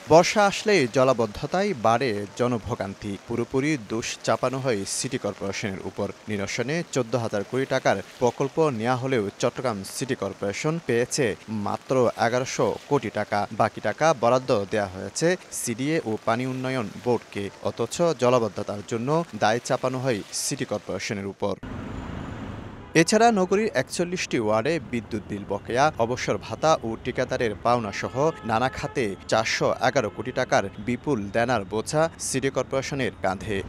বর্ষা আসলেই জলাবদ্ধতায় বাড়ে জনভোগান্তি। পুরোপুরি দোষ চাপানো হয় সিটি কর্পোরেশনের উপর। নিরসনে ১৪,০০০ কোটি টাকার প্রকল্প নেওয়া হলেও চট্টগ্রাম সিটি কর্পোরেশন পেয়েছে মাত্র ১১০০ কোটি টাকা। বাকি টাকা বরাদ্দ দেওয়া হয়েছে সিডিএ ও পানি উন্নয়ন বোর্ডকে। অথচ জলাবদ্ধতার জন্য দায় চাপানো হয় সিটি কর্পোরেশনের উপর। এছাড়া নগরীর ৪১টি ওয়ার্ডে বিদ্যুৎ বিল বকেয়া, অবসর ভাতা ও ঠিকাদারের পাওনা সহ নানা খাতে ৪১১ কোটি টাকার বিপুল দেনার বোঝা সিটি কর্পোরেশনের কাঁধে।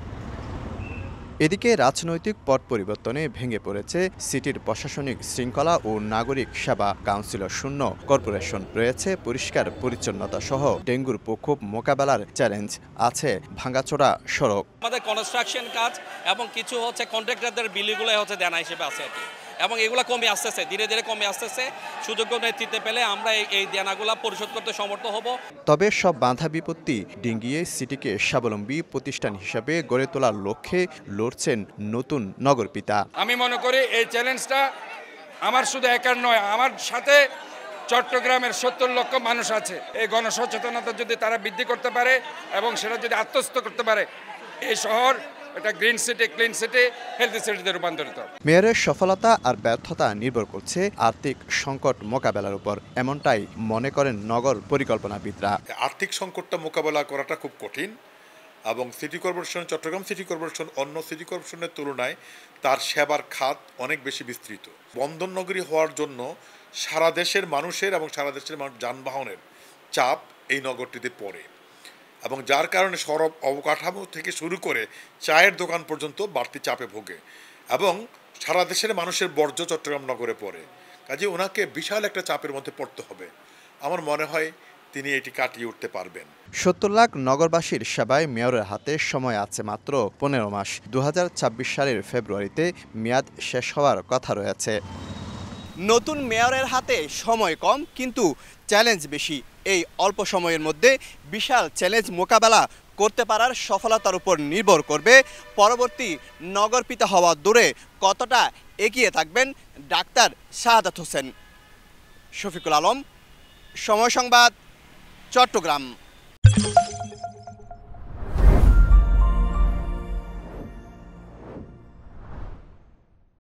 এদিকে রাজনৈতিক পট পরিবর্তনে ভেঙে পড়েছে সিটির প্রশাসনিক শৃঙ্খলা ও নাগরিক সেবা। কাউন্সিলর শূন্য কর্পোরেশন, রয়েছে পরিষ্কার পরিচ্ছন্নতা সহ ডেঙ্গুর প্রকোপ মোকাবেলার চ্যালেঞ্জ, আছে ভাঙাচোরা সড়ক। আমাদের কনস্ট্রাকশন কাজ এবং কিছু কন্ট্রাক্টরদের বিলগুলো দেনা হিসেবে আছে আর কি, এবং এগুলো কমে আসতেছে, ধীরে ধীরে কমে আসতেছে। সুযোগ্য নেতৃত্বে পেলে আমরা এই দেনাগুলো পরিশোধ করতে সমর্থ হব। তবে সব বাধা বিপত্তি ডিঙ্গিয়ে সিটিকে স্বাবলম্বী প্রতিষ্ঠান হিসেবে গড়ে তোলার লক্ষ্যে লড়ছেন নতুন নগরপিতা। আমি মনে করি এই চ্যালেঞ্জটা আমার শুধু একার নয়, আমার সাথে চট্টগ্রামের ৭০ লক্ষ মানুষ আছে। এই গণসচেতনতা যদি তারা বৃদ্ধি করতে পারে এবং সেটা যদি আত্মস্থ করতে পারে, এই শহর এটা green city, clean city, healthy সিটিতে রূপান্তরিত। মেয়রের সফলতা আর ব্যর্থতা নির্ভর করছে আর্থিক সংকট মোকাবেলার উপর, এমনটাই মনে করেন নগর পরিকল্পনাবিদরা। আর্থিক সংকটটা মোকাবেলা করাটা খুব কঠিন এবং city corporation, Chittagong city corporation অন্য সিটি কর্পোরেশনের তুলনায় তার সেবার খাত অনেক বেশি বিস্তৃত। বন্দর নগরী হওয়ার জন্য সারা দেশের মানুষের এবং সারা দেশের যানবাহনের চাপ এই নগরটিতে পড়ে এবং যার কারণে সড়ক অবকাঠামো থেকে শুরু করে চায়ের দোকান পর্যন্ত বাড়তি চাপে ভোগে এবং সারা দেশের মানুষের বর্জ্য চট্টগ্রাম নগরে পড়ে। কাজে ওনাকে বিশাল একটা চাপের মধ্যে পড়তে হবে। আমার মনে হয় তিনি এটি কাটিয়ে উঠতে পারবেন। ৭০ লাখ নগরবাসীর সেবায় মেয়রের হাতে সময় আছে মাত্র ১৫ মাস। ২০২৬ সালের ফেব্রুয়ারিতে মেয়াদ শেষ হওয়ার কথা রয়েছে। নতুন মেয়রের হাতে সময় কম, কিন্তু চ্যালেঞ্জ বেশি। এই অল্প সময়ের মধ্যে বিশাল চ্যালেঞ্জ মোকাবেলা করতে পারার সফলতার উপর নির্ভর করবে পরবর্তী নগরপিতা হওয়া দূরে কতটা এগিয়ে থাকবেন ডাক্তার শাহাদাত হোসেন। শফিকুল আলম, সময় সংবাদ, চট্টগ্রাম।